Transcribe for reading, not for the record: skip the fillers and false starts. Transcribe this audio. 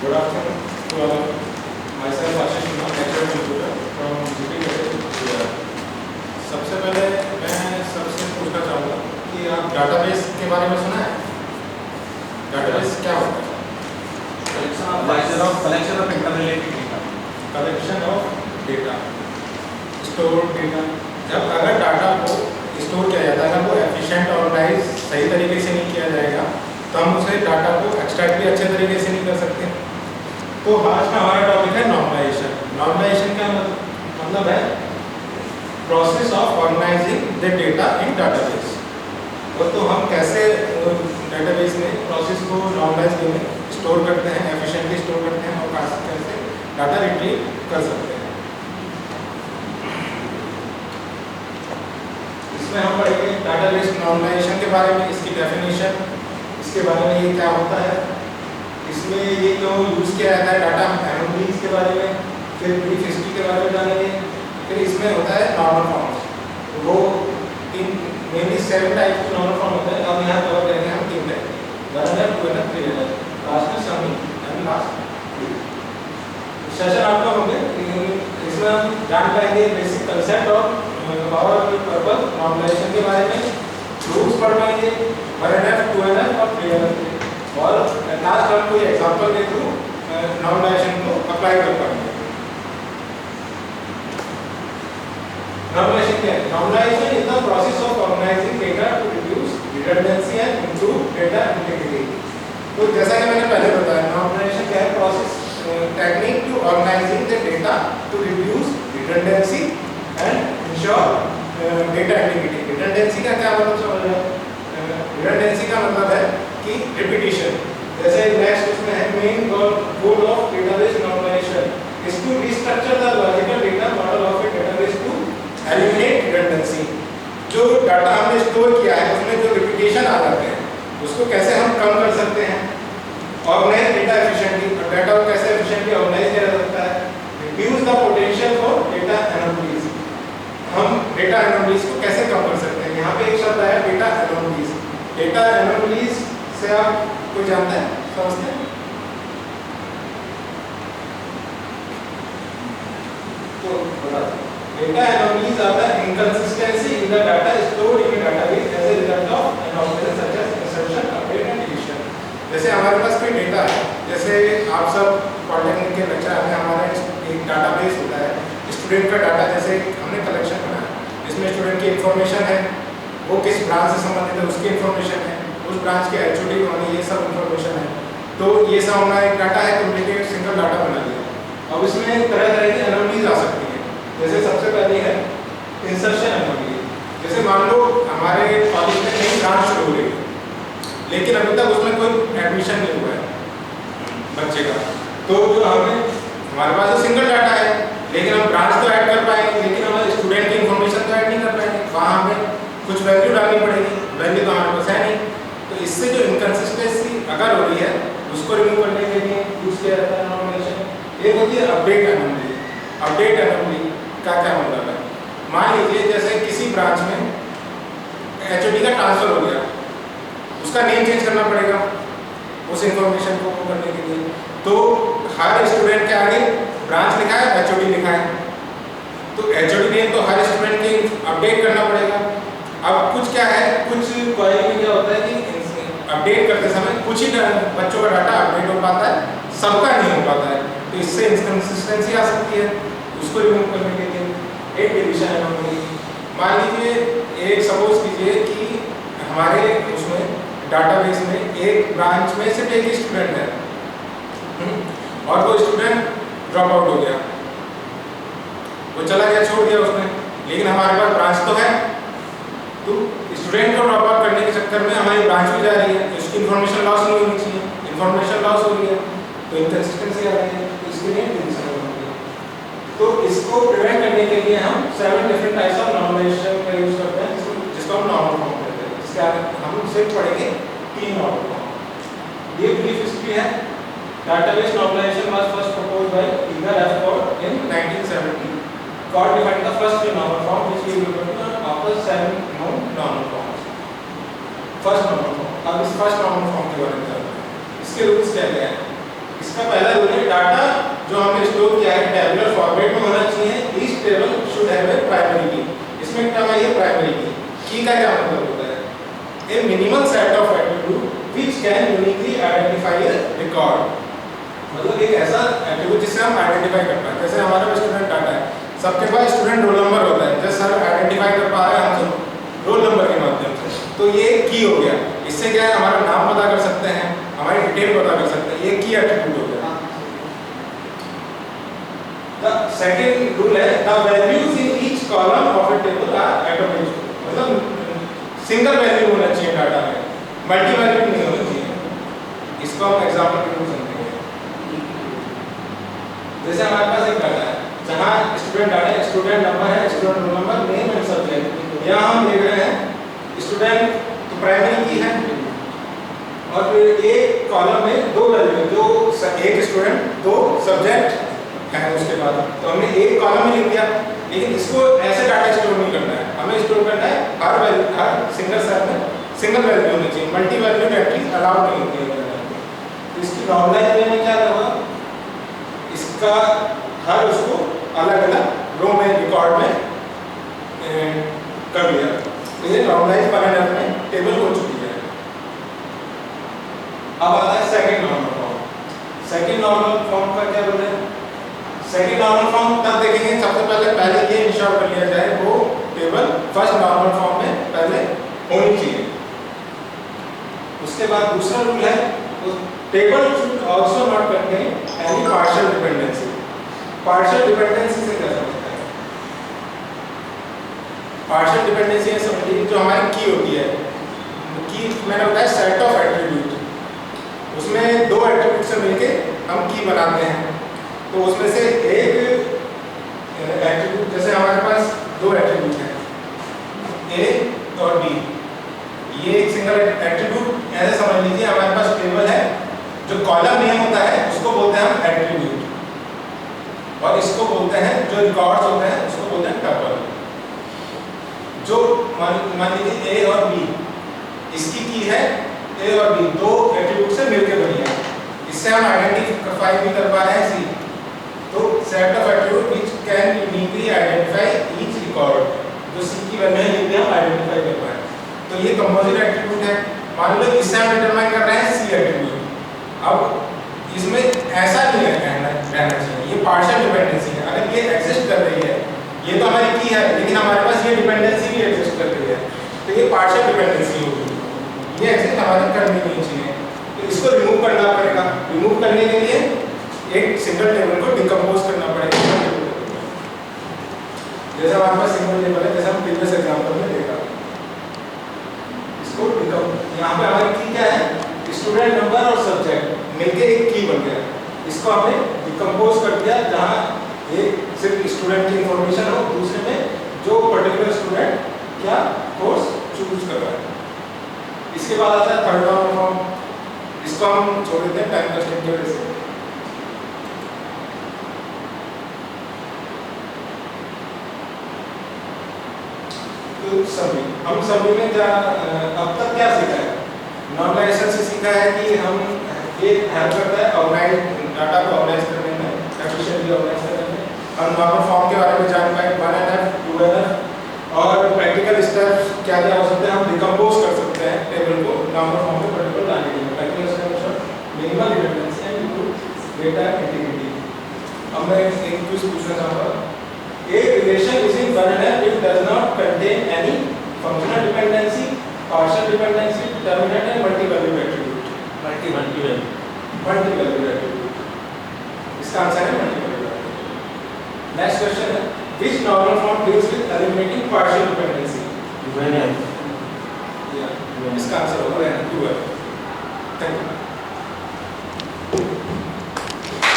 Good afternoon to all of you. Myself Ashish Kumar, lecturer computer from GP Gujarat. सबसे पहले मैं सबसे पूछना चाहूँगा कि आप डाटाबेस के बारे में सुना है? डाटाबेस क्या होता है? collection of interrelated data. Collection of data, store data. जब अगर डाटा को स्टोर किया जाता है, अगर वो एफिशिएंट ऑर्गेनाइज सही तरीके से नहीं किया जाएगा तो हम उसे डाटा को एक्सट्रैक्ट भी अच्छे तरीके से नहीं कर सकते। तो आज का हमारा टॉपिक है नॉर्मलाइजेशन। नॉर्मलाइजेशन का मतलब है process of organising the data in database. तो हम कैसे डेटाबेस में प्रोसेस को नॉर्मलाइज करके स्टोर करते हैं, एफिशिएंटली स्टोर करते हैं और कैसे डाटा रिट्रीव कर सकते हैं। इसमें हम पढ़ेंगे डाटाबेस नॉर्मलाइजेशन के बारे में, इसकी डेफिनेशन, इसके बारे में ये क्या होता है, इसमें ये क्यों यूज़ किया जाता है, डाटा एनोमलीज के बारे में, फिर ब्रीफ हिस्ट्री के बारे में जानेंगे। फिर इसमें होता है नॉर्मल फॉर्म्स, वो मेनली 7 टाइप के नॉर्मल फॉर्म होते हैं। अब यहाँ कवर करेंगे हम 3 टाइप, 1 2 3 लास्ट में समी एंड लास्ट सेशन आपका होंगे। इसमें हम जान पाएंगे बेसिक कंसेप्ट और पर्पस नॉर्मलाइजेशन के बारे में, रूल्स पढ़ पाएंगे 1NF 2NF और 3NF और लास्ट हम कोई एग्जांपल के थ्रू नॉर्मलाइजेशन को अप्लाई कर पाएंगे। नॉर्मलाइजेशन क्या है? Normalisation is the process of organising data to reduce redundancy and improve data integrity. तो जैसा कि मैंने पहले बताया, नॉर्मलाइजेशन क्या है? Process technique to organizing the data to reduce redundancy and ensure data integrity। redundancy का क्या मतलब समझ रहे हैं? redundancy का मतलब है कि repetition। जैसे नेक्स्ट उसमें है main goal of database normalization is to restructure the logical data model of a database to eliminate redundancy। जो डाटा हमने स्टोर किया है उसमें जो रिपीटेशन आ जाते हैं उसको कैसे हम कम कर सकते हैं, ऑर्गेनाइज डेटा एफिशिएंटली, और डाटा को कैसे एफिशिएंटली ऑर्गेनाइज किया जा सकता है, reduce the potential for data anomalies. हम डेटा एनोमलीज को कैसे कम कर सकते हैं? यहाँ पे एक शब्द आया डेटा एनोमलीज। डेटा एनोमलीज से आप कोई जानता है, समझते हैं? तो बता दो, data anomalies are the inconsistency in the data stored in a database as a result of anomalies such as insertion, update and deletion। जैसे हमारे पास कोई डेटा है, जैसे आप सब पॉलिटेक्निक के लेक्चर में हमारा एक डाटाबेस होता है स्टूडेंट का डाटा, जैसे हमने कलेक्शन बनाया, इसमें स्टूडेंट की इन्फॉर्मेशन है, वो किस ब्रांच से संबंधित है उसकी इन्फॉर्मेशन है, उस ब्रांच के HOD कौन है, ये सब इन्फॉर्मेशन है। तो ये सब हमारा एक डाटा है, कंप्लीट एक सिंगल डाटा बना लिया। अब इसमें तरह तरह की एनोमलीज आ सकती है। जैसे सबसे पहले है इंसर्शन एनोमली। जैसे मान लो हमारे कॉलेज में नई ब्रांच शुरू हो रही है लेकिन अभी तक उसमें कोई एडमिशन नहीं हुआ है बच्चे का, तो जो हमें हमारे पास तो सिंगल डाटा है लेकिन हम ब्रांच तो ऐड कर पाएंगे लेकिन हमारे स्टूडेंट की इन्फॉर्मेशन तो ऐड नहीं कर पाएंगे, वहाँ हमें कुछ वैल्यू डालनी पड़ेगी, वैल्यू तो हमारे पास है नहीं। तो इससे जो इनकंसिस्टेंसी अगर हो रही है उसको रिमूव करने के लिए यूज किया जाता है नॉर्मलाइजेशन। एक होती है अपडेट एनोमली। अपडेट एनोमली का क्या मतलब है? मान लीजिए जैसे किसी ब्रांच में HOD का ट्रांसफर हो गया, उसका नेम चेंज करना पड़ेगा उस इंफॉर्मेशन को करने के लिए। तो हर स्टूडेंट के आगे ब्रांच लिखा है, HOD लिखा है, तो HOD नेम तो हर स्टूडेंट के अपडेट करना पड़ेगा। अब कुछ क्या है, कुछ कॉलेज में क्या होता है कि अपडेट करते समय कुछ ही बच्चों का डाटा अपडेट हो पाता है, सबका नहीं हो पाता है, तो इससे इनकंसिस्टेंसी आ सकती है। उसको रिमूव करने के लिए एक डिवीजन एनोमली। मान लीजिए एक सपोज कीजिए कि हमारे उसमें डाटाबेस में एक ब्रांच में सिर्फ एक ही स्टूडेंट है और वो स्टूडेंट ड्रॉप आउट हो गया, वो चला गया, छोड़ दिया उसने, लेकिन हमारे पास ब्रांच तो है। तो स्टूडेंट को ड्रॉप आउट करने के चक्कर में हमारी ब्रांच भी जा रही है, उसकी इन्फॉर्मेशन लॉस नहीं होनी चाहिए, इन्फॉर्मेशन लॉस हो रही है तो इनकंसिस्टेंसी आ रही है, तो इसके लिए डिवीजन होगी। तो इसको प्रिवेंट करने के लिए हम 7 डिफरेंट टाइप्स ऑफ नॉर्मलाइजेशन का यूज करते हैं, जिसको हम नॉर्मल फॉर्म कहते हैं। इसके आगे हम सिर्फ पढ़ेंगे 3 नॉर्मल फॉर्म। ये ब्रीफ हिस्ट्री है। Database normalisation was first proposed by Edgar F Codd in 1970। Codd defined the first 3 normal form which we will go after 7 known normal forms. First normal form. अब इस first normal form के बारे में जानते हैं। इसके rules क्या क्या हैं? इसका पहला है प्राइमरी की। इसमें क्या है, ये प्राइमरी की का क्या मतलब होता है, ए minimum set of attribute which can uniquely identify A record. मतलब एक ऐसा एट्रीब्यूट जिससे हम आइडेंटिफाई कर पाए। जैसे हमारा में स्टूडेंट डाटा है, सबके पास स्टूडेंट रोल नंबर होता है, जैसे सर आइडेंटिफाई कर पा रहे हैं हमसे रोल नंबर के माध्यम से, तो ये की हो गया। इससे क्या है, हमारा नाम पता कर सकते हैं, हमारी डिटेल पता कर सकते हैं, ये की एट्रीब्यूट हो गया। The second rule है the values in each column of a table are atomic, मतलब सिंगल वैल्यू होना चाहिए डाटा में, मल्टी वैल्यू नहीं होना चाहिए। इसको हम एग्जांपल के थ्रू समझेंगे। जैसे हमारे पास एक डाटा है जहाँ स्टूडेंट डाटा है, स्टूडेंट नंबर है, student roll number, name and subject. यहाँ हम देख रहे हैं स्टूडेंट तो प्राइमरी की है, और फिर एक कॉलम में दो वैल्यू, जो एक स्टूडेंट दो सब्जेक्ट है उसके बाद, तो हमने एक कॉलम में लिख दिया। लेकिन इसको ऐसे डाटा स्टोर नहीं करना है, हमें स्टोर करना है हर वैल्यू, हर सिंगल सेल में सिंगल वैल्यू होनी चाहिए, मल्टी वैल्यू एंट्रीज अलाउड नहीं होती है। तो इसकी नॉर्मलाइज वे में क्या होगा, इसका हर उसको अलग अलग रो में रिकॉर्ड में कर दिया। तो ये नॉर्मलाइज पैरामीटर में टेबल हो चुकी है। अब आता है second normal form. Second normal form का क्या बोलते हैं, सेकंड नॉर्मल फॉर्म तब देखेंगे, सबसे पहले ये इंश्योर कर लिया जाए वो टेबल फर्स्ट नॉर्मल फॉर्म में पहले होनी चाहिए। उसके बाद दूसरा रूल है, table should also not contain any partial dependency. Partial dependency से क्या समझते हैं, पार्शियल डिपेंडेंसी है समझिए जो हमारी की होती है, की मैंने बताया सेट ऑफ एट्रीब्यूट, उसमें दो एट्रीब्यूट से मिलके हम की बनाते हैं। तो उसमें से एक एट्रीब्यूट, जैसे हमारे पास दो एट्रीब्यूट हैं ए और बी, ये एक सिंगल एट्रीब्यूट ऐसे समझ लीजिए। हमारे पास टेबल है, जो कॉलम नेम होता है उसको बोलते हैं हम एट्रीब्यूट, और इसको बोलते हैं जो रिकॉर्ड्स होते हैं उसको बोलते हैं टपल। जो मान लीजिए ए और बी, इसकी की है ए और बी, दो एट्रीब्यूट से मिलकर बनी है, इससे हम आइडेंटिफाई भी कर पा रहे हैं सी। तो set of attribute which can uniquely identify each record, जो सी की वैल्यू है ये भी हम आइडेंटिफाई कर पाए। तो ये कंपोजिट एट्रीब्यूट है, मान लो इससे हम डिटरमाइन कर रहे हैं सी एट्रीब्यूट। अब इसमें ऐसा नहीं रहना चाहिए, ये पार्शियल डिपेंडेंसी है। अगर ये एग्जिस्ट कर रही है, ये तो हमारी की है, लेकिन हमारे पास ये डिपेंडेंसी भी एग्जिस्ट कर रही है, तो ये पार्शियल डिपेंडेंसी होगी, ये एग्जिस्ट हमारे करनी नहीं चाहिए। तो इसको रिमूव करना पड़ेगा। रिमूव करने के लिए एक सिंगल टेबल को डिकम्पोज करना पड़ेगा। जैसे हमारे पास सिंगल टेबल है, जैसे हम प्रीवियस एग्जांपल में देखा, इसको यहाँ पे हमारी की क्या है, स्टूडेंट नंबर और सब्जेक्ट मिलके एक की बन गया। इसको हमने डिकम्पोज कर दिया, जहाँ एक सिर्फ स्टूडेंट की इंफॉर्मेशन हो, दूसरे में जो पर्टिकुलर स्टूडेंट क्या कोर्स चूज कर रहा है। इसके बाद आता है थर्ड नॉर्मल फॉर्म, इसको हम छोड़ देते हैं टाइम कंस्ट्रेंट की वजह से। सभी हम सभी में अब तक क्या सीखा है, नॉर्मलाइजेशन से सीखा है कि हम ये हेल्प करता है ऑर्गेनाइज डाटा को ऑर्गेनाइज करने में, एफिशिएंटली ऑर्गेनाइज करने में। हम नॉर्मल फॉर्म के बारे में जान पाए, 1NF 2NF और प्रैक्टिकल स्टेप्स क्या क्या हो सकते हैं। हम डिकम्पोज कर सकते हैं टेबल को नॉर्मल फॉर्म में पर्टिकुलर लाने के लिए। Practical steps minimal redundancy and improve data integrity. अब मैं एक क्विज पूछना चाहूँगा, A relation is in 1NF if does not contain any functional dependency, partial dependency, determinant and multi-value attribute. Multi-value attribute. इसका आंसर है multi-value attribute. Next question है, which normal form deals with eliminating partial dependency?